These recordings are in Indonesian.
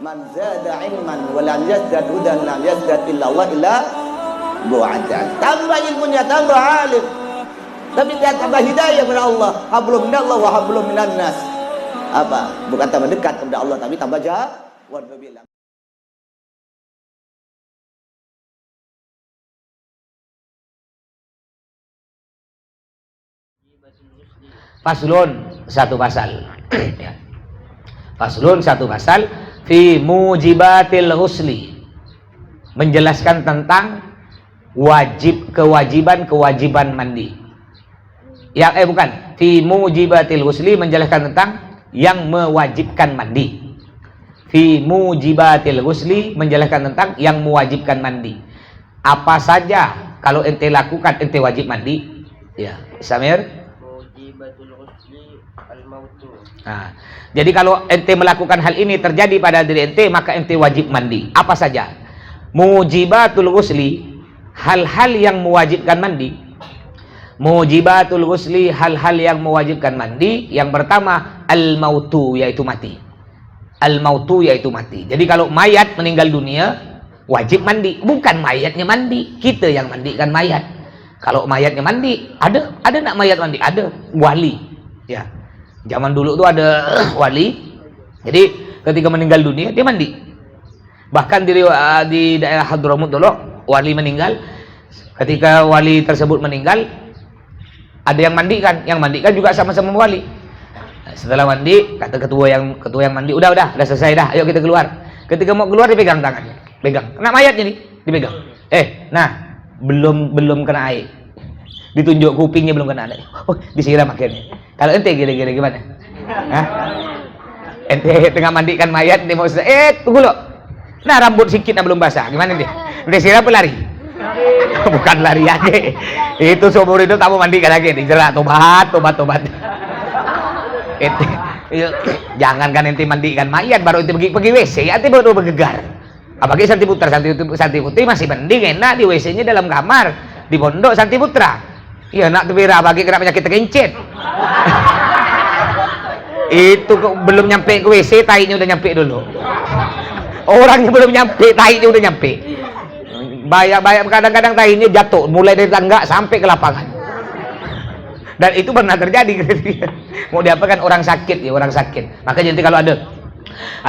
Man zada ilman wa lam yazdad hudan lam yazdad illa Allah illa bu'adan. Tambah ilmunya, tambah alim, tapi dia tambah hidayah kepada Allah. Hablum minallah wa hablum minan nas. Apa? Bukan tambah dekat kepada Allah, tapi tambah jauh. Wallahualam. Faslun, satu pasal. Ya. Faslun, satu pasal. Fi mujibatil ghusli, menjelaskan tentang kewajiban mandi. Bukan. Fi mujibatil ghusli, menjelaskan tentang yang mewajibkan mandi. Fi mujibatil ghusli, menjelaskan tentang yang mewajibkan mandi. Apa saja kalau ente lakukan ente wajib mandi? Ya, Samir. Nah, jadi kalau ente melakukan hal ini terjadi pada diri ente, maka ente wajib mandi. Apa saja? Mujibatul ghusli, hal-hal yang mewajibkan mandi. Mujibatul ghusli, hal-hal yang mewajibkan mandi. Yang pertama, al-mautu, yaitu mati. Al-mautu, yaitu mati. Jadi kalau mayat meninggal dunia, wajib mandi. Bukan mayatnya mandi, kita yang mandikan mayat. Kalau mayatnya mandi, ada nak mayat mandi? Ada, wali. Ya. Zaman dulu tuh ada wali. Jadi ketika meninggal dunia dia mandi. Bahkan di daerah Hadramut dulu wali meninggal. Ketika wali tersebut meninggal, ada yang mandikan. Yang mandikan juga sama-sama wali. Nah, setelah mandi, kata ketua yang mandi, udah selesai dah. Ayo kita keluar. Ketika mau keluar dipegang tangannya. Pegang. Kena mayatnya nih, dipegang. Nah, belum kena air. Ditunjuk kupingnya belum kena air. Oh, disiram akhirnya. Kalau ente gini gimana? Hah? Ente tengah mandikan mayat, ente mau tunggu lo. Nah, rambut sikit belum basah. Gimana ente? Udah siram pelari? Bukan lari aja. Itu seumur itu tak mau mandikan lagi. Dijerat tobat. Ente, jangankan ente mandikan mayat, baru ente pergi WC, ente baru bergegar. Apalagi Santi Putri masih mending enak di WC-nya dalam kamar. Di pondok Santi Putra. Iya, nak tebira bagi kena penyakit terkincit. Itu belum nyampe ke WC, tainya udah nyampe dulu. Orangnya belum nyampe, tainya udah nyampe. Banyak kadang-kadang tainya jatuh mulai dari tangga sampai ke lapangan. Dan itu pernah terjadi. Mau diapakan orang sakit ya, orang sakit. Makanya nanti kalau ada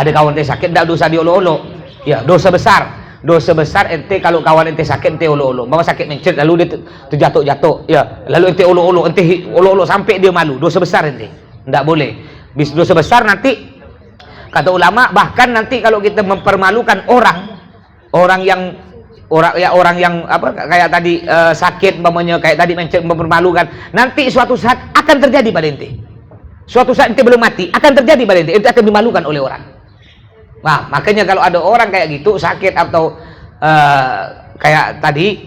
kawan ente sakit, tidak dosa diolo-olo. Ya, dosa besar. Dosa besar ente kalau kawan ente sakit ente olo-olo. Bawa sakit mencet lalu dia terjatuh. Ya, lalu ente olo-olo, sampai dia malu. Dosa besar ente. Enggak boleh. Dosa besar nanti kata ulama, bahkan nanti kalau kita mempermalukan orang yang apa kayak tadi sakit umpamanya, kayak tadi mencet mempermalukan, nanti suatu saat akan terjadi pada ente. Suatu saat ente belum mati akan terjadi pada ente. Ente akan dimalukan oleh orang. Nah, makanya kalau ada orang kayak gitu sakit atau kayak tadi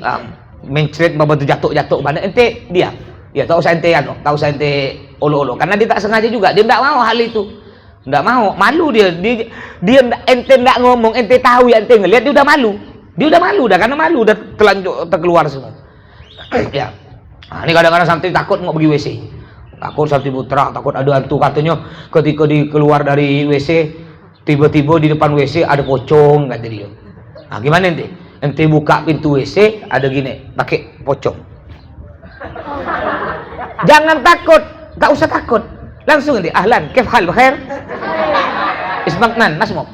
mencret betul jatuh mana ente dia tahu saya ente olo-olo karena dia tak sengaja juga, dia tidak mau hal itu, tidak mau, malu dia ente tidak ngomong, ente tahu ya, ente ngelihat dia udah malu karena malu udah terkeluar semua. Ya, nah, ini kadang-kadang Santi takut mau pergi WC, takut Santi Putra, takut ada hantu katanya. Ketika keluar dari WC tiba-tiba di depan WC ada pocong, kata dia. Nah, gimana ente? Ente buka pintu WC ada gini, pakai pocong. Jangan takut, tak usah takut. Langsung ente, ahlan, kif hal, bakhair? Ismaknan, nasmuk.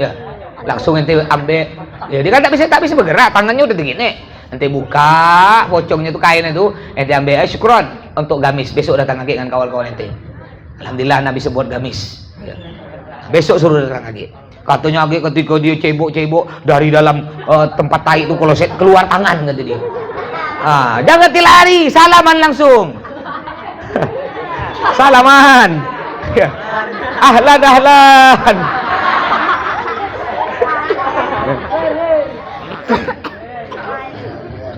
Ya, langsung ente ambil. Ya, dia kan tak bisa bergerak, tangannya udah begini. Ente buka pocongnya itu, kain itu, ente ambil syukron untuk gamis. Besok datang lagi dengan kawan-kawan ente. Alhamdulillah Nabi sebut gamis. Ya. Besok suruh datang lagi. Katanya lagi ketika dia cebok dari dalam tempat tai itu kloset keluar tangan, kata dia. Jangan dilari, salaman langsung. Salaman. Ahlan.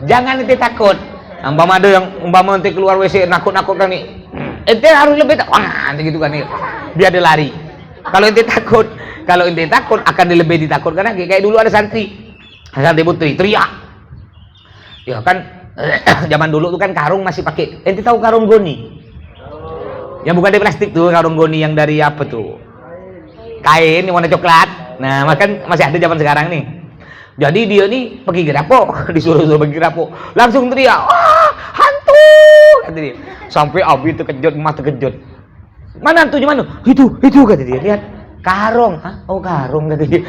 Jangan nanti takut. Umpama ada yang nanti keluar WC nakut-nakut kan nih. Ente harus lebih nanti gitu kan nih. Biar dia lari. Kalau ente takut akan lebih ditakutkan lagi. Kayak dulu ada Santi Putri teriak. Ya kan zaman dulu tuh kan karung masih pakai. Ente tahu karung goni? Yang bukan dari plastik tuh, karung goni yang dari apa tuh? Kain yang warna coklat. Nah, makan masih ada zaman sekarang nih. Jadi dia nih pergi ke dapur, disuruh pergi ke dapur, langsung teriak, wah hantu, kata dia. Sampai Abi terkejut, mah terkejut. Mana hantunya mana? Itu kata dia. Lihat, karung. Hah? Oh karung kata dia.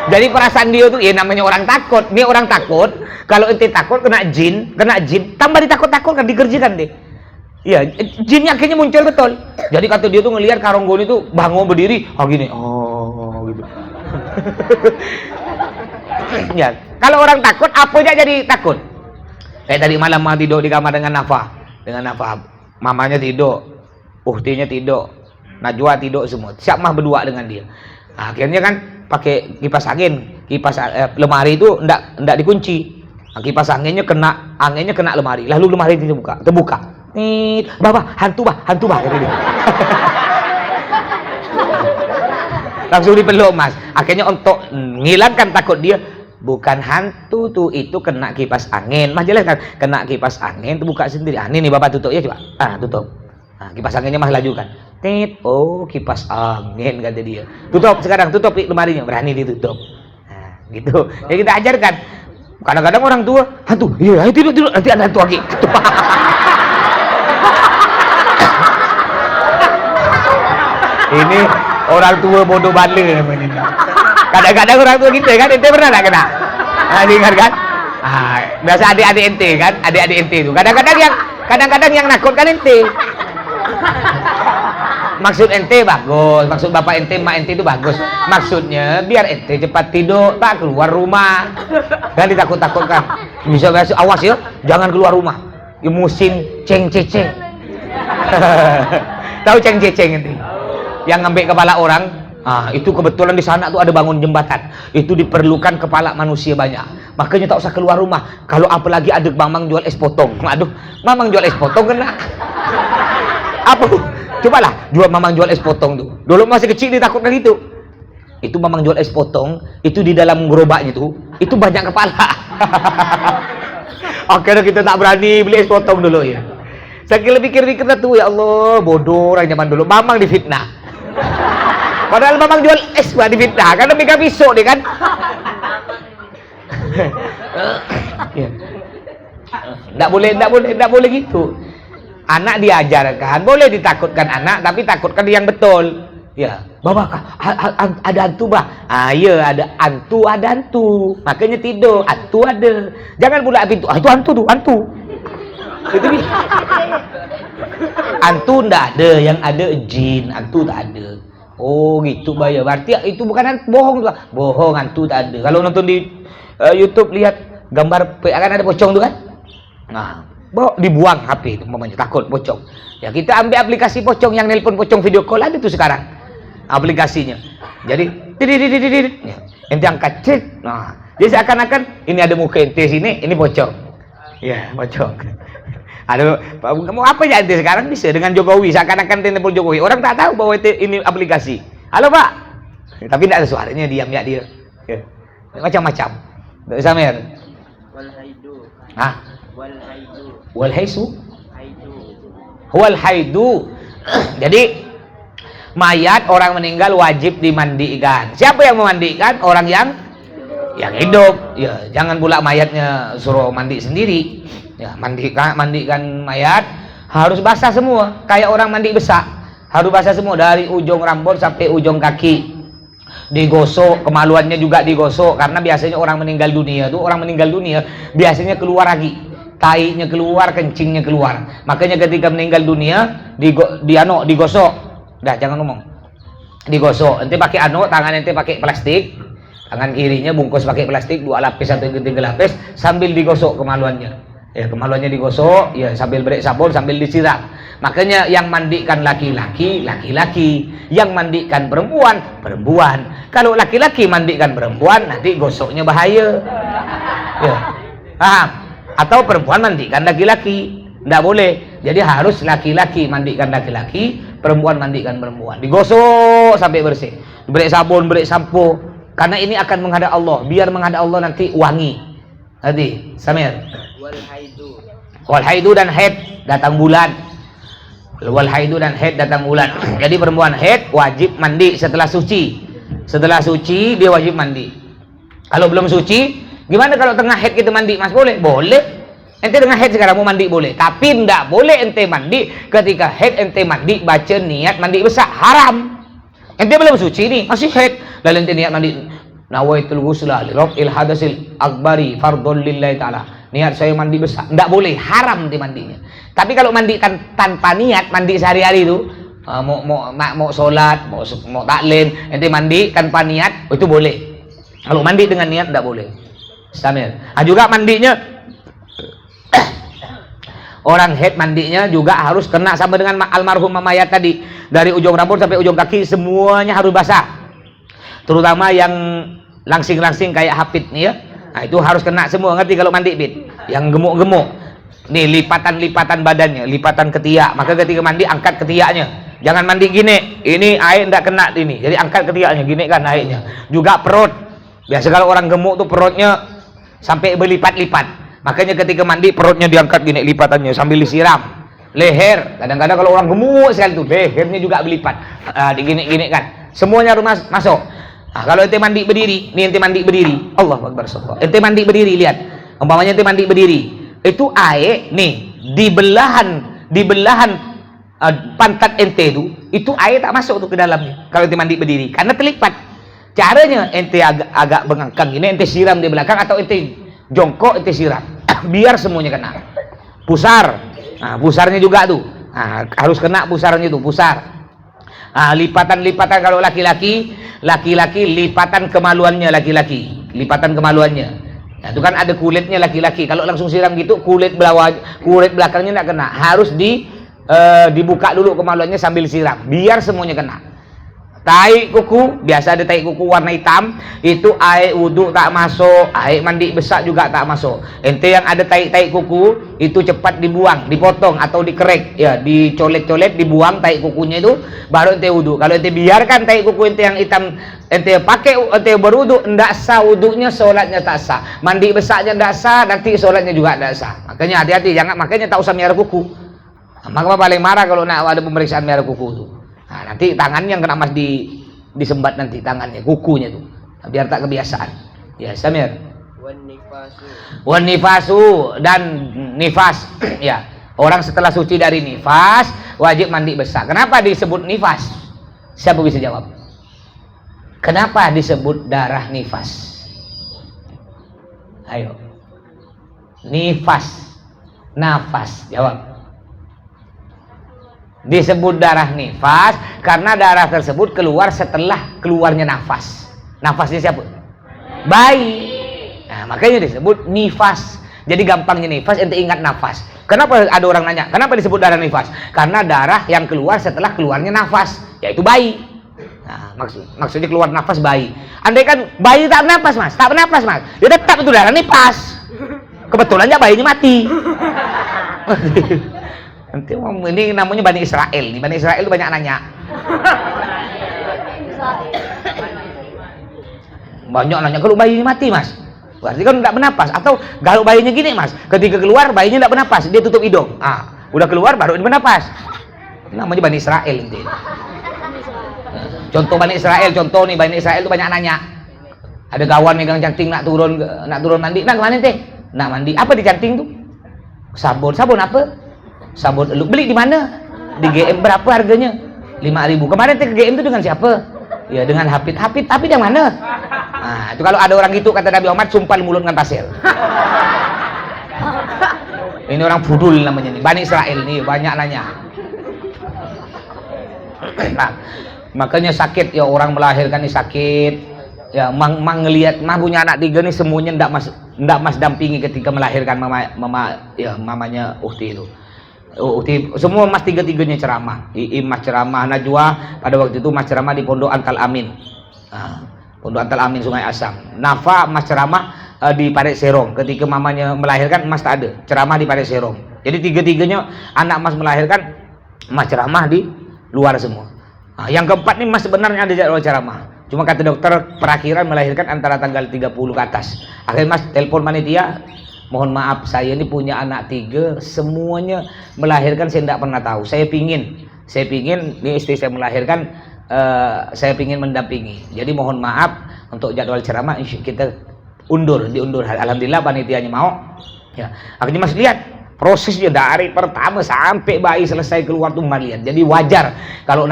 Jadi perasaan dia tuh, ya namanya orang takut. Nih orang takut. Kalau ente takut kena jin, tambah ditakut-takut kan dikerjakan deh. Iya, jinnya akhirnya muncul betul. Jadi kata dia tuh ngelihat karung goni tuh bangun berdiri, gini, gitu. Ya, kalau orang takut, apa aja jadi takut. Kayak tadi malam mah tidur di kamar dengan Nafa, mamanya tidur, Uhtinya tidur, Najwa tidur semua. Siap mah berdua dengan dia. Nah, akhirnya kan pakai kipas angin, lemari itu ndak dikunci. Nah, kipas anginnya kena lemari, lalu lemari itu terbuka. Nih, hantu bah kata dia. Langsung dipeluk Mas. Akhirnya untuk ngilangkan takut dia, bukan hantu tuh, itu kena kipas angin. Mas jelas kan, kena kipas angin terbuka sendiri. Ini nih Bapak tutup ya coba. Tutup. Nah, kipas anginnya Mas lajukan. Oh, kipas angin kata dia. Tutup sekarang, tutup lemarinya, berani ditutup. Nah, gitu. Ya kita ajarkan. Kadang-kadang orang tua, hantu. Iya, tidur nanti ada hantu lagi. Ini orang tua bodoh bandel namanya. Kadang-kadang orang tua gitu kan, ente pernah tak kena? Dengar kan? Biasa adik-adik ente kan, adik-adik ente itu. Kadang-kadang yang nakutkan ente. Maksud ente bagus, maksud bapak ente, mak ente itu bagus. Maksudnya biar ente cepat tidur, tak keluar rumah. Kan ditakut-takutkan. Bisa awas ya, jangan keluar rumah. Ya musim ceng-ceceng. Tahu ceng-ceceng ente? Yang ngambil kepala orang, itu kebetulan di sana tuh ada bangun jembatan. Itu diperlukan kepala manusia banyak. Makanya tak usah keluar rumah. Kalau apalagi ada mamang jual es potong. Aduh, mamang jual es potong kena. Apa? Cobalah mamang jual es potong tuh. Dulu masih kecil ditakutkan itu. Itu mamang jual es potong, itu di dalam gerobaknya tuh, itu banyak kepala. Akhirnya kita tak berani beli es potong dulu ya. Saya pikir-pikir tuh, ya Allah, bodoh orang zaman dulu. Mamang difitnah. Padahal mamang jual es buat difitnah, kan lebih pisau deh kan. Nggak boleh gitu. Anak diajarkan, boleh ditakutkan anak, tapi takutkan yang betul. Ya, Bapak, ada hantu bah. Iya, ada hantu. Makanya tidur, hantu ada. Jangan pula pintu, itu hantu tuh, hantu. Itu hantu ndak ada, yang ada jin, hantu tak ada. Oh gitu Bayar, berarti itu bukan hantu, bohong hantu tak ada. Kalau nonton di YouTube lihat gambar kan ada pocong tuh kan. Nah, dibuang HP itu mamanya, takut pocong. Ya kita ambil aplikasi pocong, yang nelpon pocong video call ada tuh sekarang aplikasinya. Jadi ente angkat cek. Nah, jadi seakan-akan ini ada muka ente sini, ini pocong. Ya, pocong. Aduh, mau apa ya ente sekarang bisa dengan Jokowi, seakan-akan telepon Jokowi. Orang tak tahu bahwa ini aplikasi. Halo Pak. Tapi tidak ada suaranya, diam ya dia. Ya. Macam-macam. Samir. Wal haidu. Jadi mayat orang meninggal wajib dimandikan. Siapa yang memandikan? Orang yang hidup. Ya, jangan pula mayatnya suruh mandi sendiri. Ya, mandikan mayat harus basah semua, kayak orang mandi besak. Harus basah semua dari ujung rambut sampai ujung kaki. Digosok, kemaluannya juga digosok, karena biasanya orang meninggal dunia biasanya keluar lagi. Tainya keluar, kencingnya keluar. Makanya ketika meninggal dunia digosok. Dah jangan ngomong. Digosok. Ente pakai tangan ente pakai plastik. Tangan kirinya bungkus pakai plastik 2 lapis atau 3 lapis sambil digosok kemaluannya. Ya, kemaluannya digosok, ya sambil beri sabun, sambil disiram. Makanya yang mandikan laki-laki, yang mandikan perempuan. Kalau laki-laki mandikan perempuan, nanti gosoknya bahaya. Ya. Paham? Atau perempuan mandikan laki-laki, tidak boleh. Jadi harus laki-laki mandikan laki-laki, perempuan mandikan perempuan. Digosok sampai bersih. Beri sabun, beri sampo. Karena ini akan menghadap Allah. Biar menghadap Allah nanti wangi. Nanti, Samir. Wal haidu dan haid datang bulan. Wal haidu dan haid datang bulan. Jadi perempuan haid wajib mandi setelah suci. Setelah suci dia wajib mandi. Kalau belum suci, gimana kalau tengah haid kita mandi, Mas? Boleh? Boleh. Ente tengah haid sekarang mau mandi boleh. Tapi ndak boleh ente mandi ketika haid ente mandi baca niat mandi besar, haram. Ente belum suci nih, masih haid. Lalu ente niat mandi nawaitul ghusla li raf'il hadasil akbari fardhon lillahi ta'ala. Niat saya mandi besar, ndak boleh, haram ente mandinya. Tapi kalau mandi tanpa niat, mandi sehari-hari itu mau sholat, mau taklim, ente mandi tanpa niat, itu boleh. Kalau mandi dengan niat tidak boleh. Samir. Juga mandinya orang haid mandinya juga harus kena sama dengan almarhum mayat tadi. Dari ujung rambut sampai ujung kaki semuanya harus basah. Terutama yang langsing-langsing kayak Hafid nih ya. Nah, itu harus kena semua, ngerti kalau mandi Bid? Yang gemuk-gemuk. Nih lipatan-lipatan badannya, lipatan ketiak. Maka ketika mandi angkat ketiaknya. Jangan mandi gini. Ini air tidak kena ini. Jadi angkat ketiaknya, gini kan airnya. Juga perut. Biasa kalau orang gemuk tuh perutnya sampai berlipat-lipat. Makanya ketika mandi perutnya diangkat gini lipatannya sambil disiram. Leher, kadang-kadang kalau orang gemuk sekali tuh lehernya juga berlipat. Digini-gini kan. Semuanya harus masuk. Nah, kalau ente mandi berdiri, nih ente mandi berdiri. Allahu Akbar. Ente mandi berdiri, lihat. Umpamanya ente mandi berdiri. Itu air nih di belahan pantat ente itu air tak masuk tuh ke dalamnya. Kalau ente mandi berdiri karena terlipat. Caranya ente agak bengkang gini, ente siram di belakang atau ente jongkok, ente siram. Biar semuanya kena. Pusar. Nah, pusarnya juga tuh. Nah, harus kena pusarnya tuh, pusar. Nah, lipatan-lipatan kalau laki-laki lipatan kemaluannya laki-laki. Lipatan kemaluannya. Nah, itu kan ada kulitnya laki-laki. Kalau langsung siram gitu, kulit belakangnya enggak kena. Harus dibuka dulu kemaluannya sambil siram. Biar semuanya kena. Tai kuku, biasa ada tai kuku warna hitam, itu air wudhu tak masuk, air mandi besar juga tak masuk. Ente yang ada tai kuku, itu cepat dibuang, dipotong atau dikerek, ya, dicolet-colet, dibuang tai kukunya itu, baru ente wudhu. Kalau ente biarkan tai kuku ente yang hitam, ente pakai, ente berwudhu, ndak sah wudhunya, sholatnya tak sah. Mandi besarnya ndak sah, nanti sholatnya juga ndak sah. Makanya hati-hati, jangan, makanya tak usah miara kuku. Maka paling marah kalau nak ada pemeriksaan miara kuku itu. Nah, nanti tangannya kena mas disembat nanti tangannya, kukunya tuh. Nah, biar tak kebiasaan. Ya, Samir. Wan nifasu dan nifas. Ya, orang setelah suci dari nifas wajib mandi besar. Kenapa disebut nifas? Siapa bisa jawab? Kenapa disebut darah nifas? Ayo. Nifas. Nafas, jawab. Disebut darah nifas karena darah tersebut keluar setelah keluarnya nafas. Nafasnya siapa? Bayi. Nah, makanya disebut nifas. Jadi gampangnya nifas ente ingat nafas. Kenapa ada orang nanya, kenapa disebut darah nifas? Karena darah yang keluar setelah keluarnya nafas, yaitu bayi. Nah, maksudnya keluar nafas bayi. Andai kan bayi tak bernafas, Mas, tak bernafas, Mas, ya tetap itu darah nifas. Kebetulannya bayinya mati. Nanti ini namanya Bani Israel. Di Bani Israel itu banyak nanya. Banyak nanya, kalau bayi ini mati, Mas, berarti kan tidak bernapas. Atau kalau bayinya gini, Mas, ketika keluar bayinya tidak bernapas, dia tutup hidung. Ah, udah keluar baru dia bernapas. Ini namanya Bani Israel ini. Contoh Bani Israel, contoh nih Bani Israel itu banyak nanya. Ada kawan megang canting nak turun mandi. Nah, kemana teh? Nak mandi. Apa di canting tuh? Sabun apa? Sabun eluk. Beli di mana? Di GM. Berapa harganya? 5.000. Kemarin ke GM itu dengan siapa? Ya dengan Hafid yang mana? Nah, itu kalau ada orang gitu kata Nabi Muhammad, sumpah mulut dengan pasir. Ini orang fudul namanya nih. Bani Israel nih banyak nanya. Nah, makanya sakit ya, orang melahirkan ini sakit. Ya, mang ngelihat mah punya anak 3 nih semuanya ndak mas dampingi ketika melahirkan mamanya Uhti itu. Semua mas 3-3-nya ceramah. Iim mas ceramah, Najwa pada waktu itu mas ceramah di Pondok Antal Amin. Nah, Pondok Antal Amin Sungai Asam. Nafa mas ceramah di Parit Serong. Ketika mamanya melahirkan mas tak ada, ceramah di Parit Serong. Jadi 3-3-nya anak mas melahirkan, mas ceramah di luar semua. Nah, yang keempat nih mas sebenarnya ada jadwal ceramah. Cuma kata dokter perakhiran melahirkan antara tanggal 30 ke atas. Akhirnya mas telepon panitia, mohon maaf saya ini punya anak 3, semuanya melahirkan saya tidak pernah tahu. Saya pingin ini istri saya melahirkan saya ingin mendampingi. Jadi mohon maaf untuk jadwal ceramah kita diundur. Alhamdulillah panitianya mau. Ya, akhirnya Mas lihat prosesnya dari pertama sampai bayi selesai keluar tuh lihat. Jadi wajar kalau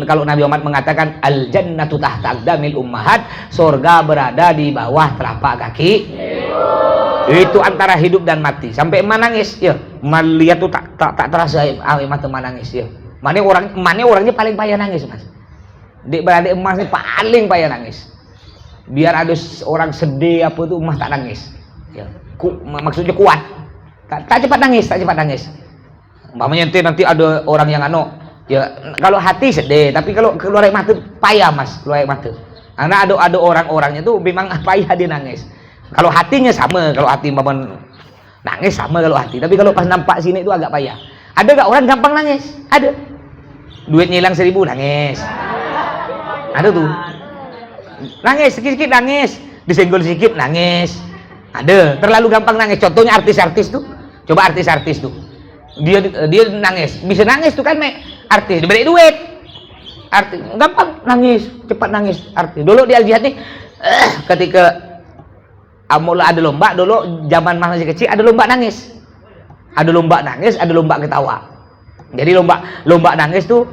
kalau Nabi Muhammad mengatakan al jannatu tahta aqdamil ummahat, surga berada di bawah telapak kaki. Itu antara hidup dan mati. Sampai emak nangis ya. Melihat tuh tak terasa mata emak nangis ya. Mana orangnya paling payah nangis, Mas. Beradik emas ini paling payah nangis. Biar ada orang sedih apa tuh emas tak nangis. Ya. Maksudnya kuat. Tak cepat nangis. Umpamanya nanti ada orang yang ya kalau hati sedih, tapi kalau keluar air mata payah, Mas, keluar air mata. Karena ada orang-orangnya tuh memang payah dia nangis. Kalau hatinya sama, kalau hati nangis sama kalau hati, tapi kalau pas nampak sini itu agak payah. Ada gak orang gampang nangis? Ada. Duitnya hilang 1.000 nangis. Ada tuh. Nangis sedikit nangis, disenggol sedikit nangis. Ada. Terlalu gampang nangis. Contohnya artis-artis tuh. Coba artis-artis tuh. Dia nangis. Bisa nangis tuh kan, artis diberi duit. Artis gampang nangis, cepat nangis artis. Dulu di Al-Jihad nih ketika ada lomba dulu zaman masih kecil, ada lomba nangis. Ada lomba nangis, ada lomba ketawa. Jadi lomba nangis tuh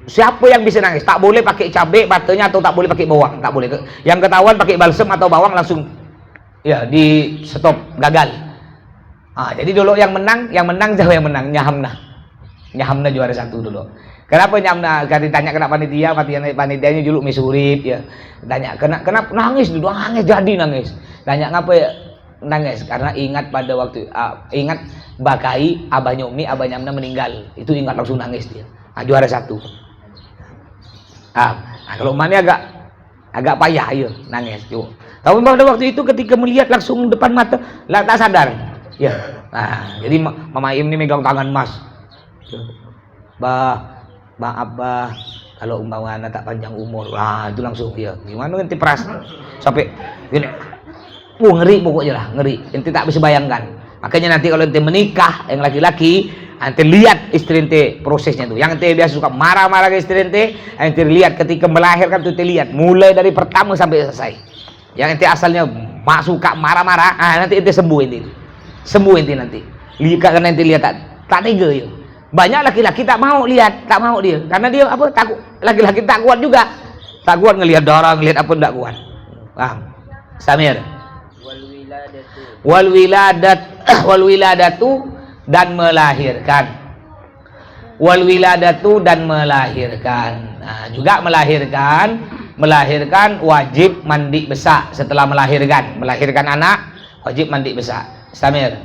siapa yang bisa nangis tak boleh pakai cabai batanya atau tak boleh pakai bawang, tak boleh. Yang ketahuan pakai balsem atau bawang langsung ya di stop, gagal. Jadi dulu yang menang siapa yang menang? Nyahamna juara 1 dulu. Kenapa Nyahamna? Kan ditanya kenapa panitianya dulu misurip ya. Tanya kenapa nangis dulu, jadi nangis. Tanya ngapa ya nangis? Karena ingat pada waktu ingat Bakai, abahnya Umi, abahnya Nyahamna meninggal. Itu ingat langsung nangis dia. Juara 1. Kalau mana agak payah ya nangis. Tapi pada waktu itu ketika melihat langsung depan mata, tak sadar. Ya. Jadi Mama Im ini megang tangan Mas. Maaf bah, kalau umpama anak tak panjang umur, itu langsung ya. Gimana nanti peras sampai gini. Ngeri pokoknya lah, ngeri. Ente tak bisa bayangkan. Makanya nanti kalau ente menikah yang laki-laki, ente lihat istri ente prosesnya tuh. Yang ente biasa suka marah-marah ke istri ente lihat ketika melahirkan tuh ente lihat mulai dari pertama sampai selesai. Yang ente asalnya suka marah-marah, nanti ente sembuh ente nanti. Karena ente lihat tak tega ya. Banyak laki-laki tak mau lihat, tak mau dia. Karena dia takut. Laki-laki tak kuat juga. Tak kuat ngelihat darah, ngelihat apa tak kuat. Paham? Samir. Wal wiladatu dan melahirkan. Wal wiladatu dan melahirkan. Juga melahirkan wajib mandi besar setelah melahirkan. Melahirkan anak wajib mandi besar. Samir.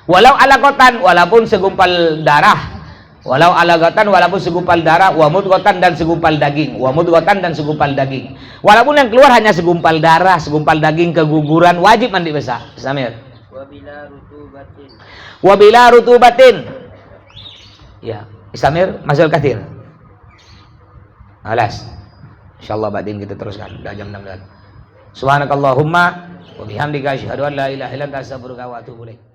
Walau alakotan walaupun segumpal darah, walaupun segumpal darah, wa mudghatan dan segumpal daging, walaupun yang keluar hanya segumpal darah, segumpal daging, keguguran, wajib mandi besar. Samir. Wabila rutubatin. Ya, Samir Masal Kathir. Alas. Insyaallah batin kita teruskan. Dah jam 6 dah. Subhanakallahumma wa bihamdika asyhadu an la ilaha illa anta astaghfiruka wa atubu ilaik.